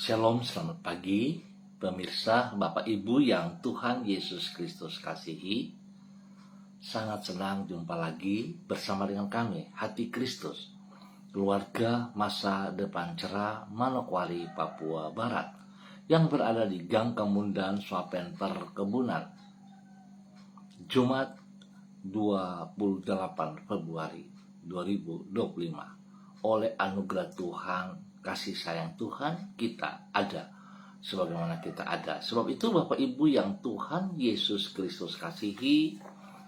Shalom, selamat pagi, pemirsa, Bapak Ibu yang Tuhan Yesus Kristus kasihi. Sangat senang jumpa lagi bersama dengan kami, Hati Kristus, keluarga masa depan cerah Manokwari, Papua Barat, yang berada di Gang Kemundan, Swapen Perkebunan. Jumat 28 Februari 2025. Oleh anugerah Tuhan, kasih sayang Tuhan, kita ada sebagaimana kita ada. Sebab itu Bapak Ibu yang Tuhan Yesus Kristus kasihi,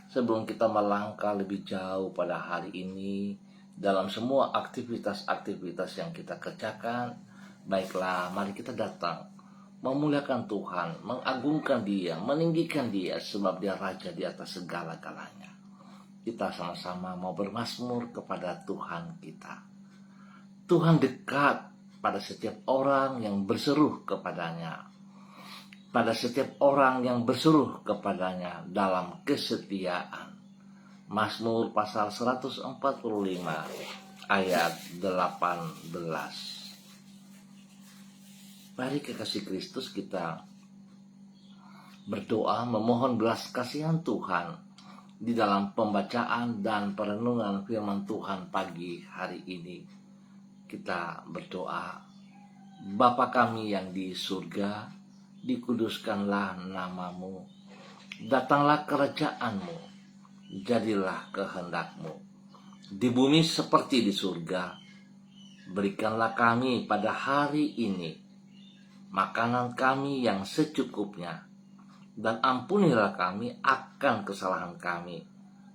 sebelum kita melangkah lebih jauh pada hari ini dalam semua aktivitas-aktivitas yang kita kerjakan, baiklah mari kita datang memuliakan Tuhan, mengagungkan Dia, meninggikan Dia, sebab Dia Raja di atas segala-galanya. Kita sama-sama mau bermazmur kepada Tuhan kita. Tuhan dekat pada setiap orang yang berseru kepadanya, pada setiap orang yang berseru kepadanya dalam kesetiaan. Mazmur pasal 145 ayat 18. Mari kekasih Kristus, kita berdoa memohon belas kasihan Tuhan di dalam pembacaan dan perenungan firman Tuhan pagi hari ini. Kita berdoa, Bapa kami yang di surga, dikuduskanlah namamu, datanglah kerajaanmu, jadilah kehendakmu, di bumi seperti di surga. Berikanlah kami pada hari ini makanan kami yang secukupnya, dan ampunilah kami akan kesalahan kami,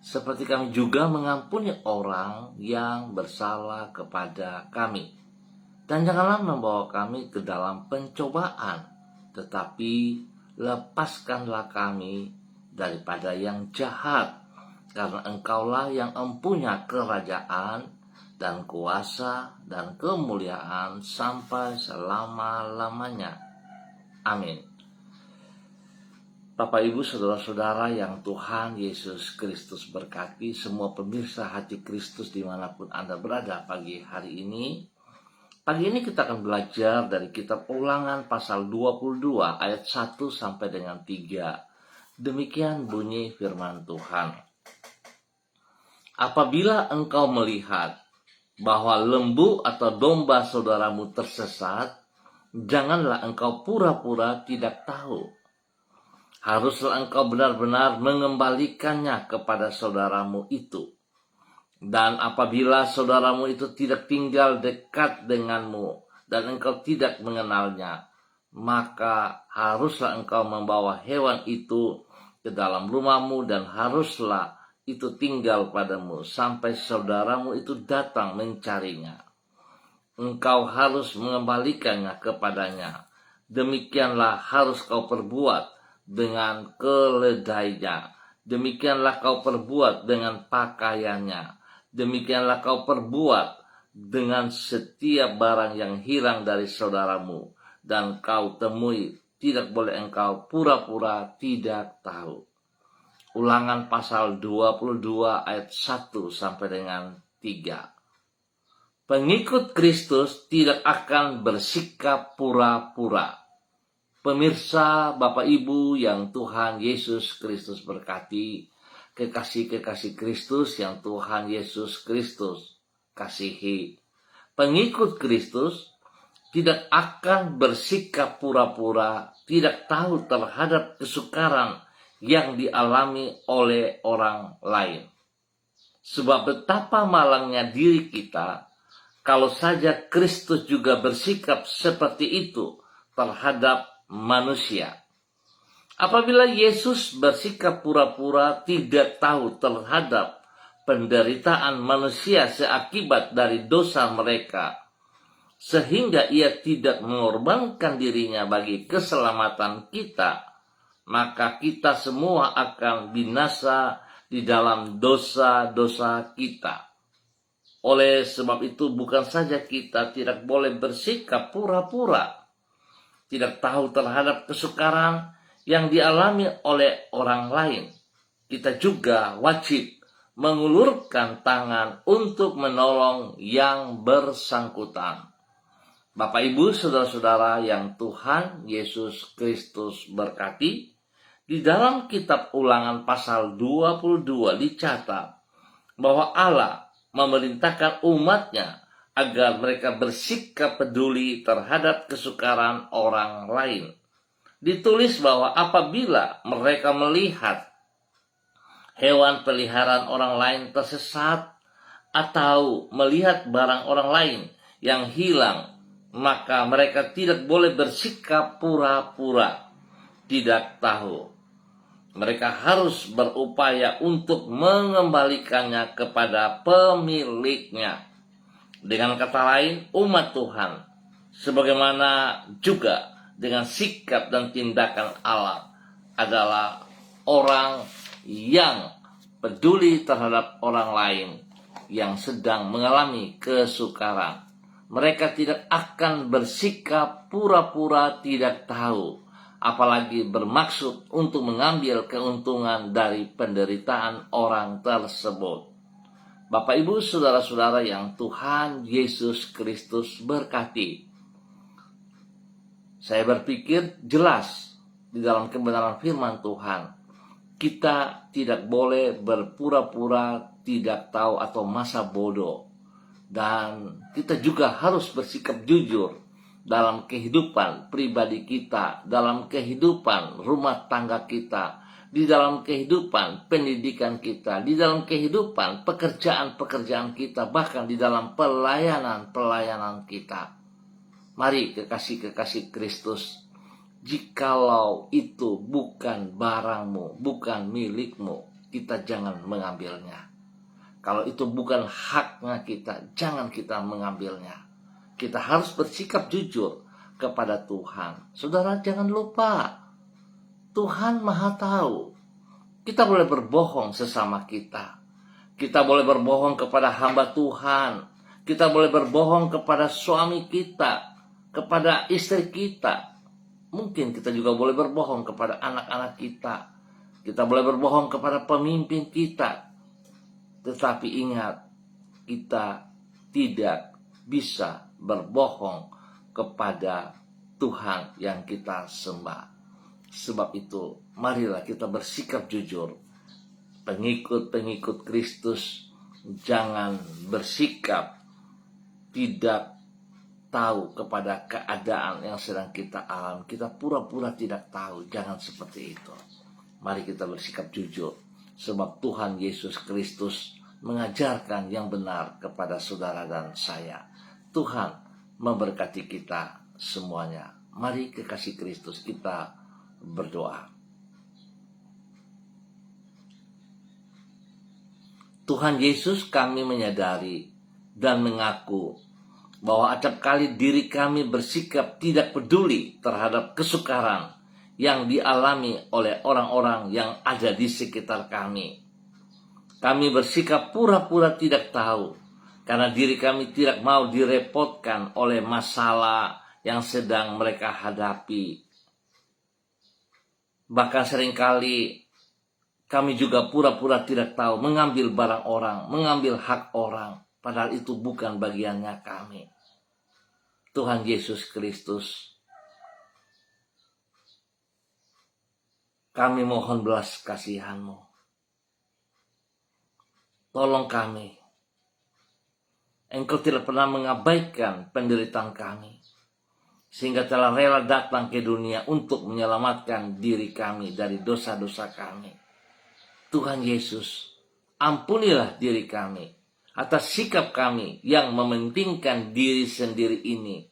seperti kami juga mengampuni orang yang bersalah kepada kami. Dan janganlah membawa kami ke dalam pencobaan, tetapi lepaskanlah kami daripada yang jahat, karena Engkaulah yang empunya kerajaan dan kuasa dan kemuliaan sampai selama-lamanya. Amin. Bapak, Ibu, saudara-saudara yang Tuhan Yesus Kristus berkati, semua pemirsa Hati Kristus dimanapun Anda berada pagi hari ini. Pagi ini kita akan belajar dari kitab Ulangan pasal 22 ayat 1 sampai dengan 3. Demikian bunyi firman Tuhan. Apabila engkau melihat bahwa lembu atau domba saudaramu tersesat, janganlah engkau pura-pura tidak tahu. Haruslah engkau benar-benar mengembalikannya kepada saudaramu itu. Dan apabila saudaramu itu tidak tinggal dekat denganmu dan engkau tidak mengenalnya, maka haruslah engkau membawa hewan itu ke dalam rumahmu dan haruslah itu tinggal padamu sampai saudaramu itu datang mencarinya. Engkau harus mengembalikannya kepadanya. Demikianlah harus kau perbuat dengan keledainya. Demikianlah kau perbuat dengan pakaiannya. Demikianlah kau perbuat dengan setiap barang yang hilang dari saudaramu. Dan kau temui, tidak boleh engkau pura-pura tidak tahu. Ulangan pasal 22 ayat 1 sampai dengan 3. Pengikut Kristus tidak akan bersikap pura-pura. Pemirsa, Bapak Ibu yang Tuhan Yesus Kristus berkati, kekasih-kekasih Kristus yang Tuhan Yesus Kristus kasihi. Pengikut Kristus tidak akan bersikap pura-pura tidak tahu terhadap kesukaran yang dialami oleh orang lain. Sebab betapa malangnya diri kita kalau saja Kristus juga bersikap seperti itu terhadap manusia. Apabila Yesus bersikap pura-pura tidak tahu terhadap penderitaan manusia seakibat dari dosa mereka, sehingga ia tidak mengorbankan dirinya bagi keselamatan kita, maka kita semua akan binasa di dalam dosa-dosa kita. Oleh sebab itu bukan saja kita tidak boleh bersikap pura-pura tidak tahu terhadap kesukaran yang dialami oleh orang lain, kita juga wajib mengulurkan tangan untuk menolong yang bersangkutan. Bapak Ibu, saudara-saudara yang Tuhan Yesus Kristus berkati, di dalam kitab Ulangan pasal 22 dicatat bahwa Allah memerintahkan umatnya agar mereka bersikap peduli terhadap kesukaran orang lain. Ditulis bahwa apabila mereka melihat hewan peliharaan orang lain tersesat atau melihat barang orang lain yang hilang, maka mereka tidak boleh bersikap pura-pura tidak tahu. Mereka harus berupaya untuk mengembalikannya kepada pemiliknya. Dengan kata lain, umat Tuhan, sebagaimana juga dengan sikap dan tindakan Allah, adalah orang yang peduli terhadap orang lain yang sedang mengalami kesukaran. Mereka tidak akan bersikap pura-pura tidak tahu, apalagi bermaksud untuk mengambil keuntungan dari penderitaan orang tersebut. Bapak Ibu saudara-saudara yang Tuhan Yesus Kristus berkati, saya berpikir jelas di dalam kebenaran firman Tuhan, kita tidak boleh berpura-pura tidak tahu atau masa bodoh. Dan kita juga harus bersikap jujur dalam kehidupan pribadi kita, dalam kehidupan rumah tangga kita, di dalam kehidupan pendidikan kita, di dalam kehidupan pekerjaan-pekerjaan kita, bahkan di dalam pelayanan-pelayanan kita. Mari kekasih-kekasih Kristus, jikalau itu bukan barangmu, bukan milikmu, kita jangan mengambilnya. Kalau itu bukan haknya kita, jangan kita mengambilnya. Kita harus bersikap jujur kepada Tuhan. Saudara, jangan lupa, Tuhan Maha Tahu. Kita boleh berbohong sesama kita. Kita boleh berbohong kepada hamba Tuhan. Kita boleh berbohong kepada suami kita, kepada istri kita. Mungkin kita juga boleh berbohong kepada anak-anak kita. Kita boleh berbohong kepada pemimpin kita. Tetapi ingat, kita tidak bisa berbohong kepada Tuhan yang kita sembah. Sebab itu, marilah kita bersikap jujur. Pengikut-pengikut Kristus, jangan bersikap tidak tahu kepada keadaan yang sedang kita alami. Kita pura-pura tidak tahu, jangan seperti itu. Mari kita bersikap jujur. Sebab Tuhan Yesus Kristus mengajarkan yang benar kepada saudara dan saya. Tuhan memberkati kita semuanya. Mari kekasih Kristus, kita berdoa. Tuhan Yesus, kami menyadari dan mengaku bahwa acap kali diri kami bersikap tidak peduli terhadap kesukaran yang dialami oleh orang-orang yang ada di sekitar kami. Kami bersikap pura-pura tidak tahu, karena diri kami tidak mau direpotkan oleh masalah yang sedang mereka hadapi. Bahkan seringkali kami juga pura-pura tidak tahu, mengambil barang orang, mengambil hak orang, padahal itu bukan bagiannya kami. Tuhan Yesus Kristus, kami mohon belas kasihan-Mu. Tolong kami. Engkau tidak pernah mengabaikan penderitaan kami, sehingga telah rela datang ke dunia untuk menyelamatkan diri kami dari dosa-dosa kami. Tuhan Yesus, ampunilah diri kami atas sikap kami yang mementingkan diri sendiri ini.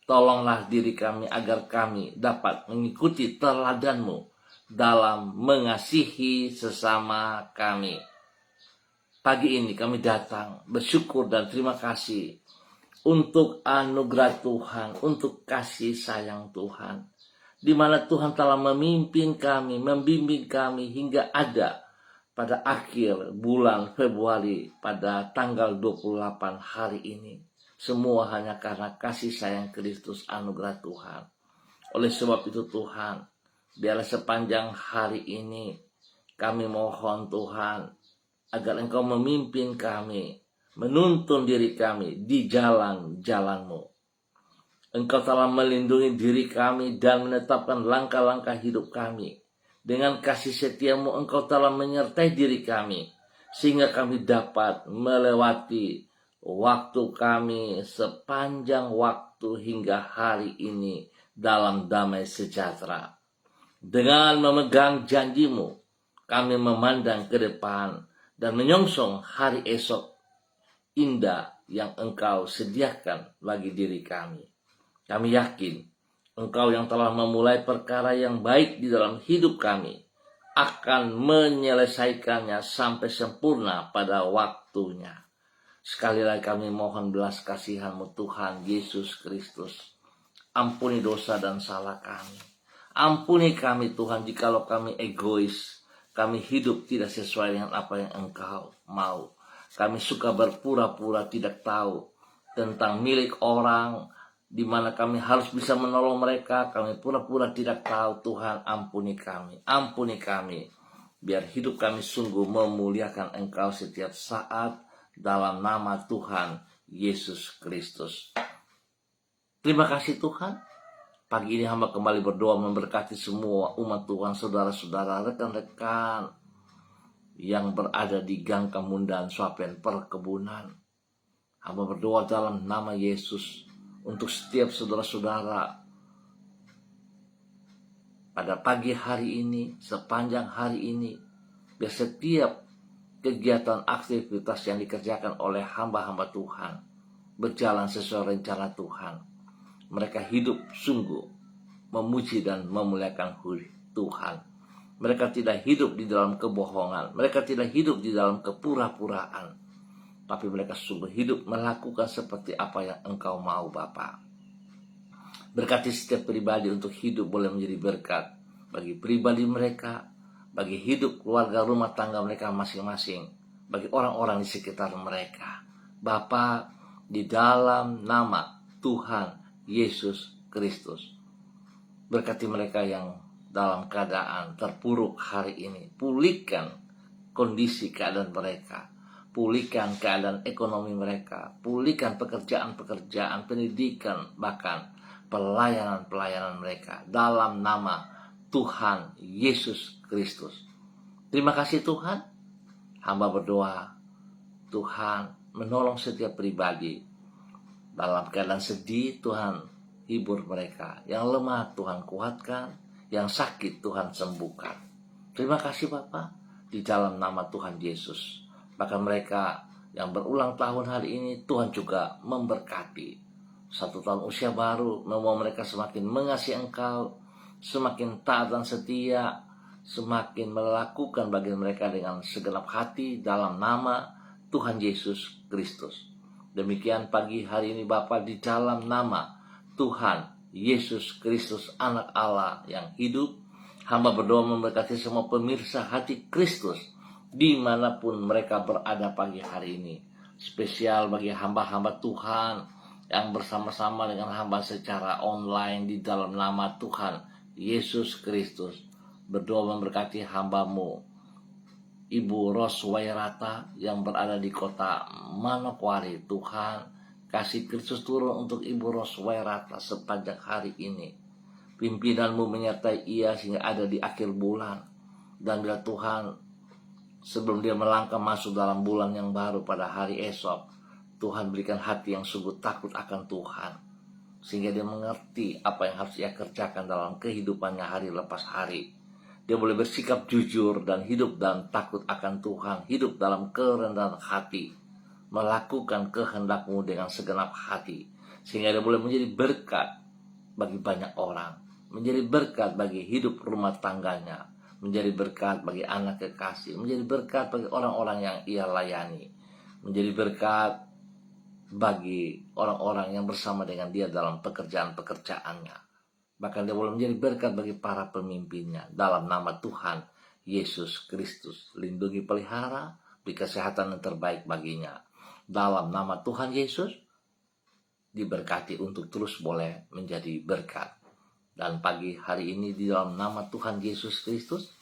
Tolonglah diri kami agar kami dapat mengikuti teladan-Mu dalam mengasihi sesama kami. Pagi ini kami datang bersyukur dan terima kasih untuk anugerah Tuhan, untuk kasih sayang Tuhan, di mana Tuhan telah memimpin kami, membimbing kami hingga ada pada akhir bulan Februari pada tanggal 28 hari ini. Semua hanya karena kasih sayang Kristus, anugerah Tuhan. Oleh sebab itu Tuhan, biarlah sepanjang hari ini kami mohon Tuhan, agar Engkau memimpin kami, menuntun diri kami di jalan-jalan-Mu. Engkau telah melindungi diri kami dan menetapkan langkah-langkah hidup kami. Dengan kasih setiamu Engkau telah menyertai diri kami, sehingga kami dapat melewati waktu kami sepanjang waktu hingga hari ini dalam damai sejahtera. Dengan memegang janjimu, kami memandang ke depan dan menyongsong hari esok indah yang Engkau sediakan bagi diri kami. Kami yakin Engkau yang telah memulai perkara yang baik di dalam hidup kami akan menyelesaikannya sampai sempurna pada waktunya. Sekali lagi kami mohon belas kasihan-Mu Tuhan Yesus Kristus. Ampuni dosa dan salah kami. Ampuni kami Tuhan jikalau kami egois. Kami hidup tidak sesuai dengan apa yang Engkau mau. Kami suka berpura-pura tidak tahu tentang milik orang, di mana kami harus bisa menolong mereka. Kami pura-pura tidak tahu. Tuhan, ampuni kami. Ampuni kami. Biar hidup kami sungguh memuliakan Engkau setiap saat dalam nama Tuhan Yesus Kristus. Terima kasih Tuhan. Pagi ini hamba kembali berdoa memberkati semua umat Tuhan, saudara-saudara, rekan-rekan yang berada di gang kemundan Swapen perkebunan. Hamba berdoa dalam nama Yesus untuk setiap saudara-saudara pada pagi hari ini, sepanjang hari ini, biar setiap kegiatan aktivitas yang dikerjakan oleh hamba-hamba Tuhan berjalan sesuai rencana Tuhan. Mereka hidup sungguh memuji dan memuliakan Tuhan. Mereka tidak hidup di dalam kebohongan. Mereka tidak hidup di dalam kepura-puraan. Tapi mereka sungguh hidup melakukan seperti apa yang Engkau mau Bapa. Berkati setiap pribadi untuk hidup boleh menjadi berkat bagi pribadi mereka, bagi hidup keluarga rumah tangga mereka masing-masing, bagi orang-orang di sekitar mereka. Bapa, di dalam nama Tuhan Yesus Kristus, berkati mereka yang dalam keadaan terpuruk hari ini. Pulihkan kondisi keadaan mereka. Pulihkan keadaan ekonomi mereka. Pulihkan pekerjaan-pekerjaan, pendidikan, bahkan pelayanan-pelayanan mereka. Dalam nama Tuhan Yesus Kristus. Terima kasih Tuhan. Hamba berdoa, Tuhan menolong setiap pribadi. Dalam keadaan sedih, Tuhan hibur mereka. Yang lemah, Tuhan kuatkan. Yang sakit, Tuhan sembuhkan. Terima kasih Bapa. Di dalam nama Tuhan Yesus. Bahkan mereka yang berulang tahun hari ini, Tuhan juga memberkati. 1 tahun usia baru, membawa mereka semakin mengasihi Engkau, semakin taat dan setia, semakin melakukan bagi mereka dengan segenap hati dalam nama Tuhan Yesus Kristus. Demikian pagi hari ini Bapa, di dalam nama Tuhan Yesus Kristus anak Allah yang hidup, hamba berdoa memberkati semua pemirsa hati Kristus dimanapun mereka berada pagi hari ini. Spesial bagi hamba-hamba Tuhan yang bersama-sama dengan hamba secara online di dalam nama Tuhan Yesus Kristus. Berdoa memberkati hambamu Ibu Ros Wairata yang berada di kota Manokwari. Tuhan, kasih Kristus turun untuk Ibu Ros Wairata sepanjang hari ini. Pimpinanmu menyertai ia sehingga ada di akhir bulan. Dan bila Tuhan, sebelum dia melangkah masuk dalam bulan yang baru pada hari esok, Tuhan berikan hati yang sungguh takut akan Tuhan. Sehingga dia mengerti apa yang harus ia kerjakan dalam kehidupannya hari lepas hari. Dia boleh bersikap jujur dan hidup dan takut akan Tuhan. Hidup dalam kerendahan hati. Melakukan kehendak-Mu dengan segenap hati. Sehingga dia boleh menjadi berkat bagi banyak orang. Menjadi berkat bagi hidup rumah tangganya. Menjadi berkat bagi anak kekasih. Menjadi berkat bagi orang-orang yang ia layani. Menjadi berkat bagi orang-orang yang bersama dengan dia dalam pekerjaan-pekerjaannya. Bahkan dia boleh menjadi berkat bagi para pemimpinnya. Dalam nama Tuhan Yesus Kristus. Lindungi, pelihara, beri kesehatan yang terbaik baginya. Dalam nama Tuhan Yesus, diberkati untuk terus boleh menjadi berkat. Dan pagi hari ini di dalam nama Tuhan Yesus Kristus,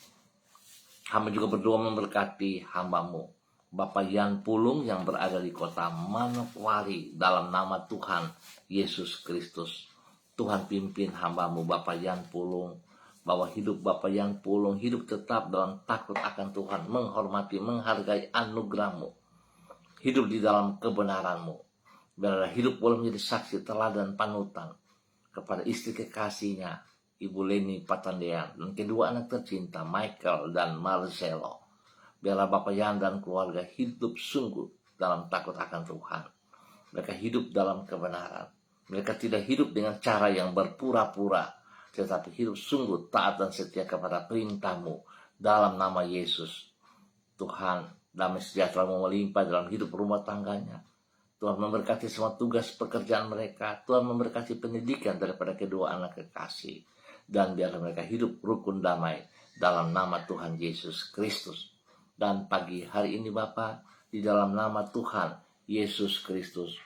hamba juga berdoa memberkati hambamu Bapak Yan Pulung yang berada di kota Manokwari. Dalam nama Tuhan Yesus Kristus. Tuhan pimpin hamba-Mu Bapak Yan Pulung, bahwa hidup Bapak Yan Pulung hidup tetap dalam takut akan Tuhan, menghormati, menghargai anugerah-Mu, hidup di dalam kebenaran-Mu. Biarlah hidup boleh menjadi saksi teladan panutan kepada istri kekasihnya, Ibu Leni Patandean, dan kedua anak tercinta Michael dan Marcelo. Biarlah Bapak Yan dan keluarga hidup sungguh dalam takut akan Tuhan. Mereka hidup dalam kebenaran. Mereka tidak hidup dengan cara yang berpura-pura, tetapi hidup sungguh taat dan setia kepada perintah-Mu. Dalam nama Yesus, Tuhan, damai sejahtera-Mu melimpah dalam hidup rumah tangganya. Tuhan memberkati semua tugas pekerjaan mereka. Tuhan memberkati pendidikan daripada kedua anak kekasih. Dan biarlah mereka hidup rukun damai dalam nama Tuhan Yesus Kristus. Dan pagi hari ini Bapa, di dalam nama Tuhan Yesus Kristus,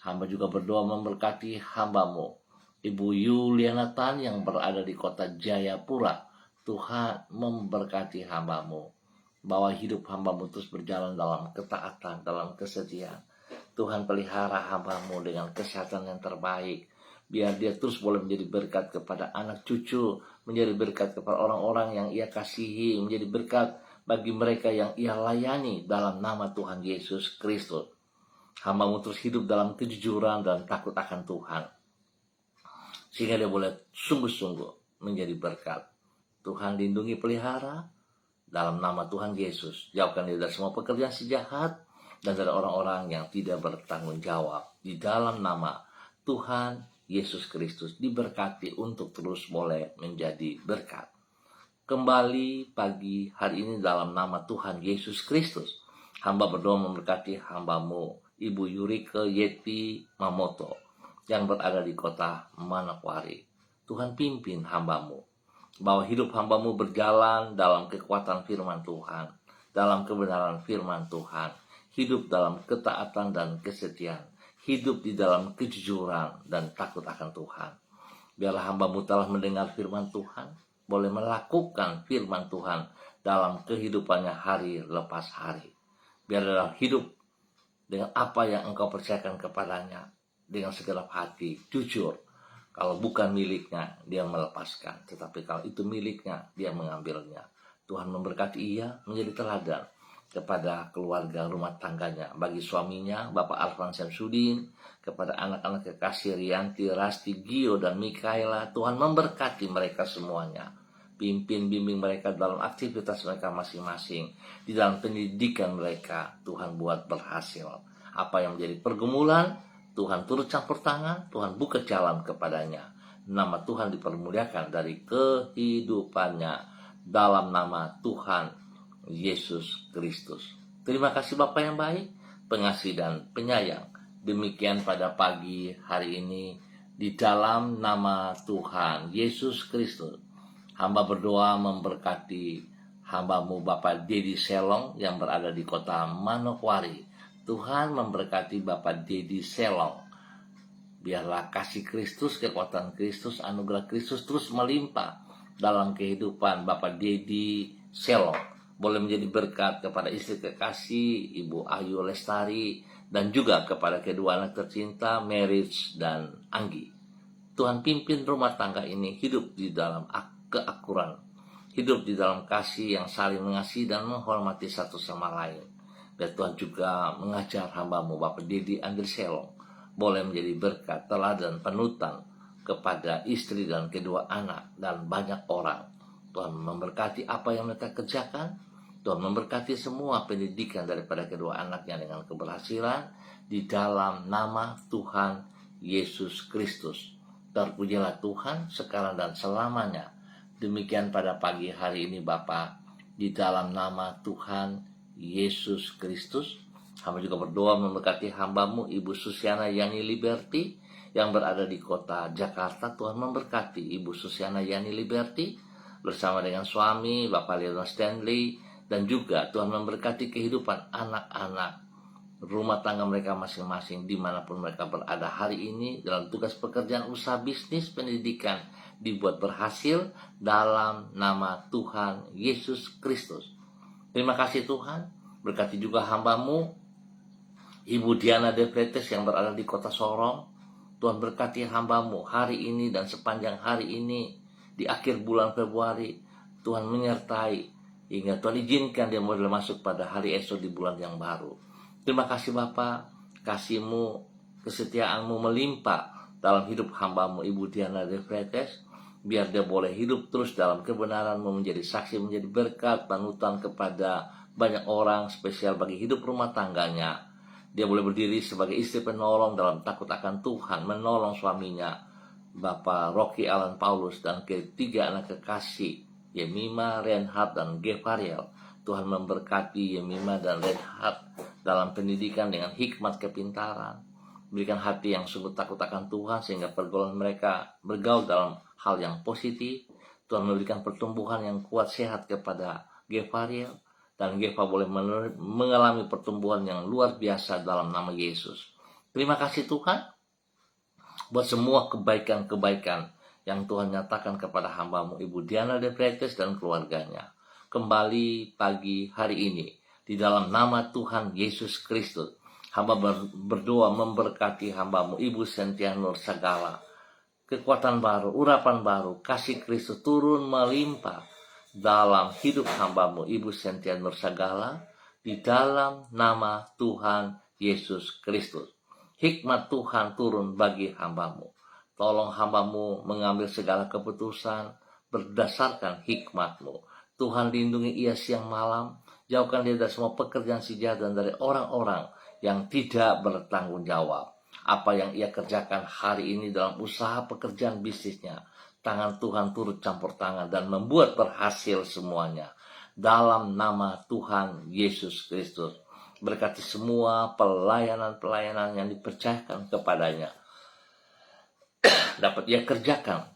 hamba juga berdoa memberkati hamba-Mu Ibu Yuliana Tan yang berada di kota Jayapura. Tuhan memberkati hamba-Mu, bahwa hidup hamba-Mu terus berjalan dalam ketaatan, dalam kesetiaan. Tuhan pelihara hamba-Mu dengan kesehatan yang terbaik. Biar dia terus boleh menjadi berkat kepada anak cucu, menjadi berkat kepada orang-orang yang ia kasihi, menjadi berkat bagi mereka yang ia layani dalam nama Tuhan Yesus Kristus. Hamba-Mu terus hidup dalam kejujuran dan takut akan Tuhan, sehingga dia boleh sungguh-sungguh menjadi berkat. Tuhan lindungi pelihara dalam nama Tuhan Yesus. Jauhkan dia dari semua pekerjaan si jahat dan dari orang-orang yang tidak bertanggung jawab. Di dalam nama Tuhan Yesus Kristus diberkati untuk terus boleh menjadi berkat. Kembali pagi hari ini dalam nama Tuhan Yesus Kristus, hamba berdoa memberkati hamba-Mu Ibu Yurike Yeti Mamoto yang berada di kota Manokwari. Tuhan pimpin hamba-Mu, bahwa hidup hamba-Mu berjalan dalam kekuatan firman Tuhan, dalam kebenaran firman Tuhan, hidup dalam ketaatan dan kesetiaan, hidup di dalam kejujuran dan takut akan Tuhan. Biarlah hamba-Mu telah mendengar firman Tuhan, boleh melakukan firman Tuhan dalam kehidupannya hari lepas hari. Biarlah hidup dengan apa yang Engkau percayakan kepadanya, dengan segenap hati, jujur. Kalau bukan miliknya, dia melepaskan. Tetapi kalau itu miliknya, dia mengambilnya. Tuhan memberkati ia menjadi teladan kepada keluarga rumah tangganya, bagi suaminya, Bapak Alvan Syamsuddin, kepada anak-anak kekasih Rianti, Rasti, Gio, dan Mikaela. Tuhan memberkati mereka semuanya. Pimpin bimbing mereka dalam aktivitas mereka masing-masing, di dalam pendidikan mereka. Tuhan buat berhasil. Apa yang menjadi pergumulan, Tuhan turut campur tangan, Tuhan buka jalan kepadanya. Nama Tuhan dipermuliakan dari kehidupannya dalam nama Tuhan Yesus Kristus. Terima kasih Bapa yang baik, pengasih dan penyayang. Demikian pada pagi hari ini di dalam nama Tuhan Yesus Kristus. Hamba berdoa memberkati hamba-Mu Bapak Dedi Selong yang berada di kota Manokwari. Tuhan memberkati Bapak Dedi Selong. Biarlah kasih Kristus, kekuatan Kristus, anugerah Kristus terus melimpah dalam kehidupan Bapak Dedi Selong. Boleh menjadi berkat kepada istri kekasih Ibu Ayu Lestari, dan juga kepada kedua anak tercinta Marriage dan Anggi. Tuhan pimpin rumah tangga ini hidup di dalam keakuran, hidup di dalam kasih yang saling mengasihi dan menghormati satu sama lain. Dan Tuhan juga mengajar hamba-Mu Bapak Dedi Andri Selong boleh menjadi berkat, teladan, panutan kepada istri dan kedua anak dan banyak orang. Tuhan memberkati apa yang mereka kerjakan. Tuhan memberkati semua pendidikan daripada kedua anaknya dengan keberhasilan di dalam nama Tuhan Yesus Kristus. Terpujilah Tuhan sekarang dan selamanya. Demikian pada pagi hari ini Bapa, di dalam nama Tuhan Yesus Kristus. Hamba juga berdoa memberkati hamba-Mu Ibu Susiana Yani Liberty yang berada di kota Jakarta. Tuhan memberkati Ibu Susiana Yani Liberty bersama dengan suami Bapak Leonard Stanley, dan juga Tuhan memberkati kehidupan anak-anak rumah tangga mereka masing-masing dimanapun mereka berada hari ini, dalam tugas pekerjaan, usaha, bisnis, pendidikan dibuat berhasil dalam nama Tuhan Yesus Kristus. Terima kasih Tuhan. Berkati juga hamba-Mu Ibu Diana De Pretes yang berada di kota Sorong. Tuhan berkati hamba-Mu hari ini dan sepanjang hari ini. Di akhir bulan Februari, Tuhan menyertai hingga Tuhan izinkan dia boleh masuk pada hari esok di bulan yang baru. Terima kasih Bapa, kasih-Mu, kesetiaan-Mu melimpah dalam hidup hamba-Mu Ibu Diana De Freitas. Biar dia boleh hidup terus dalam kebenaran-Mu, menjadi saksi, menjadi berkat, panutan kepada banyak orang, spesial bagi hidup rumah tangganya. Dia boleh berdiri sebagai istri penolong dalam takut akan Tuhan, menolong suaminya, Bapak Rocky Alan Paulus, dan ketiga anak kekasih, Yemima, Reinhard, dan Gevariel. Tuhan memberkati Yemima dan Reinhard dalam pendidikan dengan hikmat kepintaran. Berikan hati yang sungguh takut akan Tuhan sehingga pergaulan mereka bergaul dalam hal yang positif. Tuhan memberikan pertumbuhan yang kuat sehat kepada Gevariel, dan Geva boleh mengalami pertumbuhan yang luar biasa dalam nama Yesus. Terima kasih Tuhan buat semua kebaikan-kebaikan yang Tuhan nyatakan kepada hamba-Mu Ibu Diana De Freitas dan keluarganya. Kembali pagi hari ini, di dalam nama Tuhan Yesus Kristus, hamba berdoa memberkati hamba-Mu Ibu Sentia Nur Sagala. Kekuatan baru, urapan baru, kasih Kristus turun melimpah dalam hidup hamba-Mu Ibu Sentia Nur Sagala, di dalam nama Tuhan Yesus Kristus. Hikmat Tuhan turun bagi hamba-Mu. Tolong hamba-Mu mengambil segala keputusan berdasarkan hikmat-Mu. Tuhan lindungi ia siang malam. Jauhkan dia dari semua pekerjaan si jahat dan dari orang-orang yang tidak bertanggung jawab. Apa yang ia kerjakan hari ini dalam usaha pekerjaan bisnisnya, tangan Tuhan turut campur tangan dan membuat berhasil semuanya. Dalam nama Tuhan Yesus Kristus. Berkati semua pelayanan-pelayanan yang dipercayakan kepadanya dapat ia kerjakan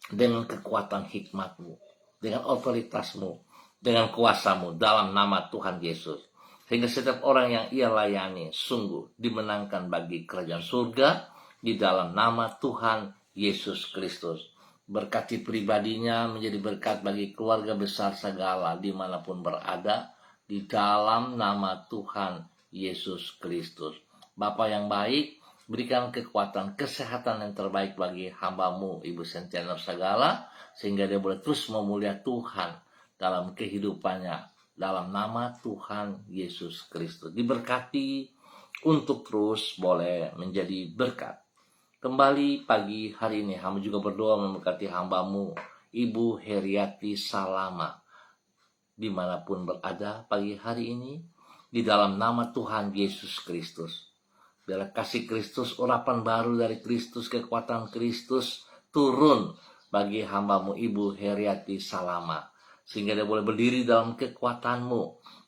dengan kekuatan hikmat-Mu, dengan otoritas-Mu, dengan kuasa-Mu dalam nama Tuhan Yesus. Sehingga setiap orang yang ia layani sungguh dimenangkan bagi kerajaan surga di dalam nama Tuhan Yesus Kristus. Berkati pribadinya menjadi berkat bagi keluarga besar segala dimanapun berada, di dalam nama Tuhan Yesus Kristus. Bapa yang baik, berikan kekuatan, kesehatan yang terbaik bagi hamba-Mu Ibu Sentia Nur Sagala, sehingga dia boleh terus memuliakan Tuhan dalam kehidupannya, dalam nama Tuhan Yesus Kristus. Diberkati untuk terus boleh menjadi berkat. Kembali pagi hari ini, hamba juga berdoa memberkati hamba-Mu Ibu Heriati Salama, dimanapun berada pagi hari ini, di dalam nama Tuhan Yesus Kristus. Biarlah kasih Kristus, urapan baru dari Kristus, kekuatan Kristus turun bagi hamba-Mu Ibu Heriati Salama, sehingga dia boleh berdiri dalam kekuatan-Mu,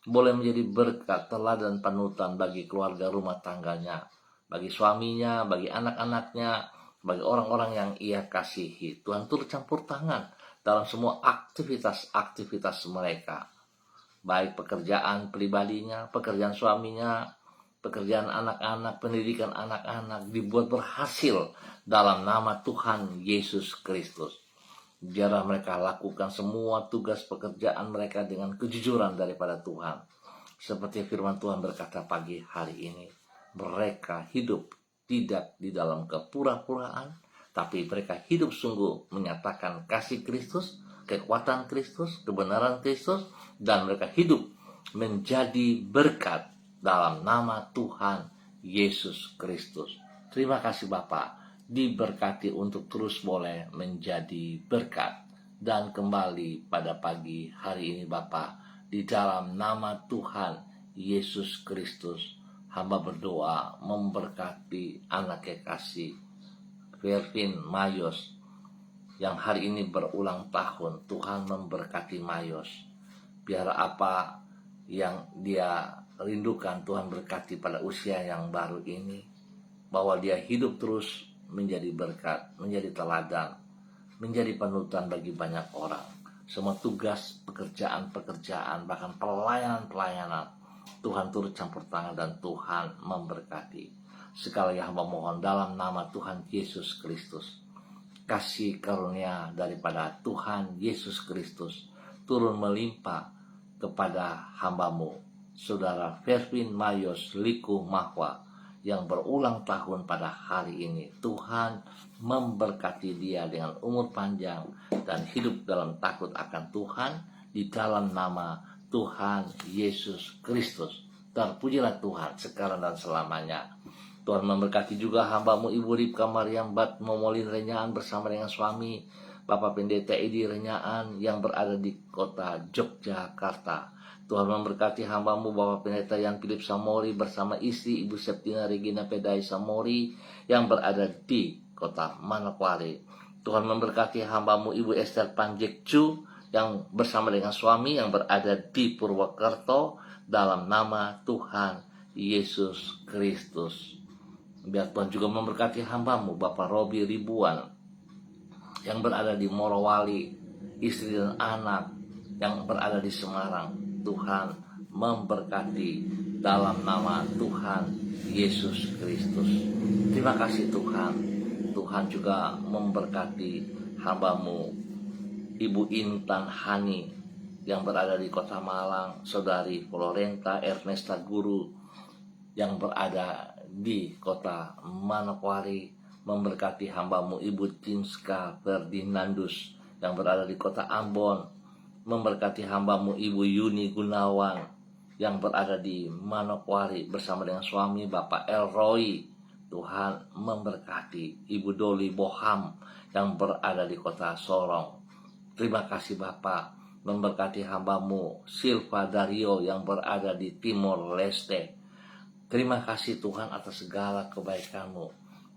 boleh menjadi berkat, teladan, panutan bagi keluarga rumah tangganya, bagi suaminya, bagi anak-anaknya, bagi orang-orang yang ia kasihi. Tuhan turut campur tangan dalam semua aktivitas-aktivitas mereka, baik pekerjaan pribadinya, pekerjaan suaminya, pekerjaan anak-anak, pendidikan anak-anak dibuat berhasil dalam nama Tuhan Yesus Kristus. Biarlah mereka lakukan semua tugas pekerjaan mereka dengan kejujuran daripada Tuhan. Seperti firman Tuhan berkata pagi hari ini, mereka hidup tidak di dalam kepura-puraan, tapi mereka hidup sungguh menyatakan kasih Kristus, kekuatan Kristus, kebenaran Kristus, dan mereka hidup menjadi berkat dalam nama Tuhan Yesus Kristus. Terima kasih Bapak, diberkati untuk terus boleh menjadi berkat. Dan kembali pada pagi hari ini Bapak, di dalam nama Tuhan Yesus Kristus, hamba berdoa memberkati anak kekasih Vervin Mayos yang hari ini berulang tahun. Tuhan memberkati Mayos. Biar apa yang dia rindukan Tuhan berkati pada usia yang baru ini, bahwa dia hidup terus menjadi berkat, menjadi teladan, menjadi panutan bagi banyak orang. Semua tugas, pekerjaan-pekerjaan, bahkan pelayanan-pelayanan, Tuhan turut campur tangan dan Tuhan memberkati. Sekali lagi hamba mohon dalam nama Tuhan Yesus Kristus, kasih karunia daripada Tuhan Yesus Kristus turun melimpah kepada hamba-Mu Saudara Vervin Mayos Liku Mahwa, yang berulang tahun pada hari ini. Tuhan memberkati dia dengan umur panjang dan hidup dalam takut akan Tuhan di dalam nama Tuhan Yesus Kristus. Terpujilah Tuhan sekarang dan selamanya. Tuhan memberkati juga hamba-Mu Ibu Ripka Mariam Bat Momolin Renyaan bersama dengan suami Bapak Pendeta Edi Renyaan yang berada di kota Yogyakarta. Tuhan memberkati hamba-Mu Bapak Pendeta Yan Philip Samori bersama istri Ibu Septina Regina Pedai Samori yang berada di kota Manokwari. Tuhan memberkati hamba-Mu Ibu Esther Panjekcu yang bersama dengan suami yang berada di Purwokerto dalam nama Tuhan Yesus Kristus. Biar Tuhan juga memberkati hamba-Mu Bapak Robi Ribuan yang berada di Morowali, istri dan anak yang berada di Semarang. Tuhan memberkati dalam nama Tuhan Yesus Kristus. Terima kasih Tuhan. Tuhan juga memberkati hamba-Mu Ibu Intan Hani yang berada di kota Malang, Saudari Florenta Ernesta Guru yang berada di kota Manokwari, memberkati hamba-Mu Ibu Tinska Ferdinandus yang berada di kota Ambon, memberkati hamba-Mu Ibu Yuni Gunawan yang berada di Manokwari bersama dengan suami Bapak Elroy. Tuhan memberkati Ibu Doli Boham yang berada di kota Sorong. Terima kasih Bapak. Memberkati hamba-Mu Silva Dario yang berada di Timor Leste. Terima kasih Tuhan atas segala kebaikan-Mu,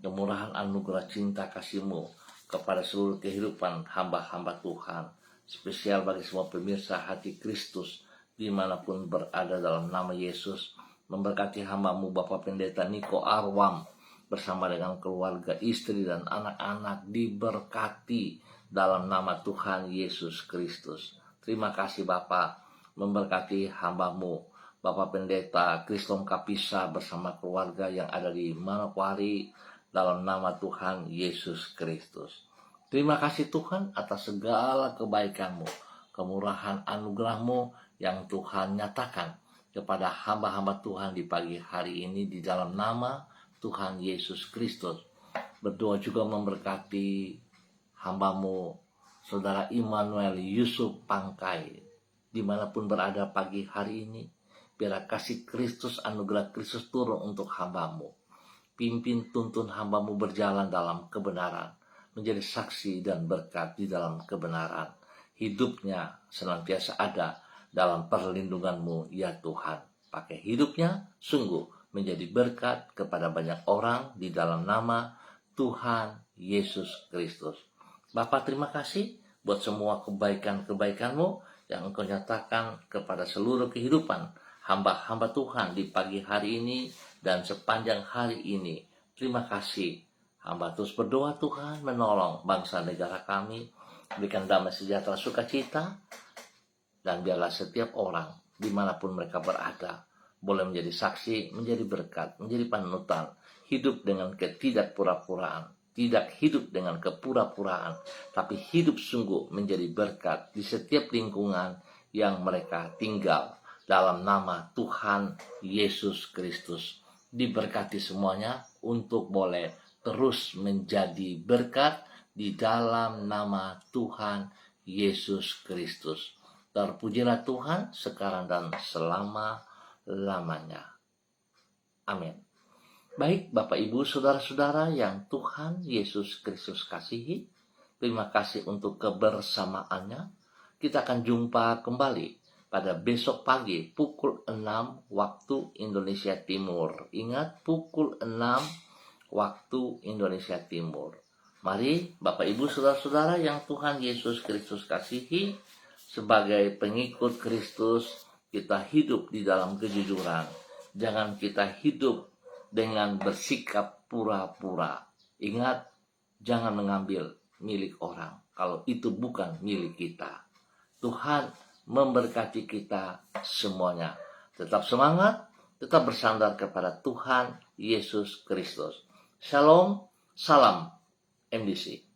kemurahan anugerah cinta kasih-Mu kepada seluruh kehidupan hamba-hamba Tuhan. Spesial bagi semua pemirsa Hati Kristus dimanapun berada dalam nama Yesus. Memberkati hamba-Mu Bapak Pendeta Niko Arwam bersama dengan keluarga, istri dan anak-anak diberkati dalam nama Tuhan Yesus Kristus. Terima kasih Bapak. Memberkati hamba-Mu Bapak Pendeta Kristom Kapisa bersama keluarga yang ada di Manokwari dalam nama Tuhan Yesus Kristus. Terima kasih Tuhan atas segala kebaikan-Mu, kemurahan anugerah-Mu yang Tuhan nyatakan kepada hamba-hamba Tuhan di pagi hari ini di dalam nama Tuhan Yesus Kristus. Berdoa juga memberkati hamba-Mu Saudara Immanuel Yusuf Pangkai dimanapun berada pagi hari ini. Biar kasih Kristus, anugerah Kristus turun untuk hamba-Mu. Pimpin tuntun hamba-Mu berjalan dalam kebenaran, menjadi saksi dan berkat di dalam kebenaran. Hidupnya senantiasa ada dalam perlindungan-Mu ya Tuhan. Pakai hidupnya sungguh menjadi berkat kepada banyak orang di dalam nama Tuhan Yesus Kristus. Bapa terima kasih buat semua kebaikan-kebaikan-Mu yang Engkau nyatakan kepada seluruh kehidupan hamba-hamba Tuhan di pagi hari ini dan sepanjang hari ini. Terima kasih. Hamba terus berdoa Tuhan menolong bangsa negara kami, berikan damai sejahtera sukacita, dan biarlah setiap orang dimanapun mereka berada boleh menjadi saksi, menjadi berkat, menjadi panutan, hidup dengan ketidakpura-puraan, tidak hidup dengan kepura-puraan, tapi hidup sungguh menjadi berkat di setiap lingkungan yang mereka tinggal dalam nama Tuhan Yesus Kristus. Diberkati semuanya untuk boleh terus menjadi berkat di dalam nama Tuhan Yesus Kristus. Terpujilah Tuhan sekarang dan selama-lamanya. Amin. Baik Bapak Ibu Saudara-saudara yang Tuhan Yesus Kristus kasihi, terima kasih untuk kebersamaannya. Kita akan jumpa kembali pada besok pagi pukul 6 waktu Indonesia Timur. Ingat pukul 6 waktu Indonesia Timur. Mari Bapak Ibu Saudara-saudara yang Tuhan Yesus Kristus kasihi, sebagai pengikut Kristus kita hidup di dalam kejujuran. Jangan kita hidup dengan bersikap pura-pura. Ingat, jangan mengambil milik orang kalau itu bukan milik kita. Tuhan memberkati kita semuanya. Tetap semangat, tetap bersandar kepada Tuhan Yesus Kristus. Shalom, salam MDC.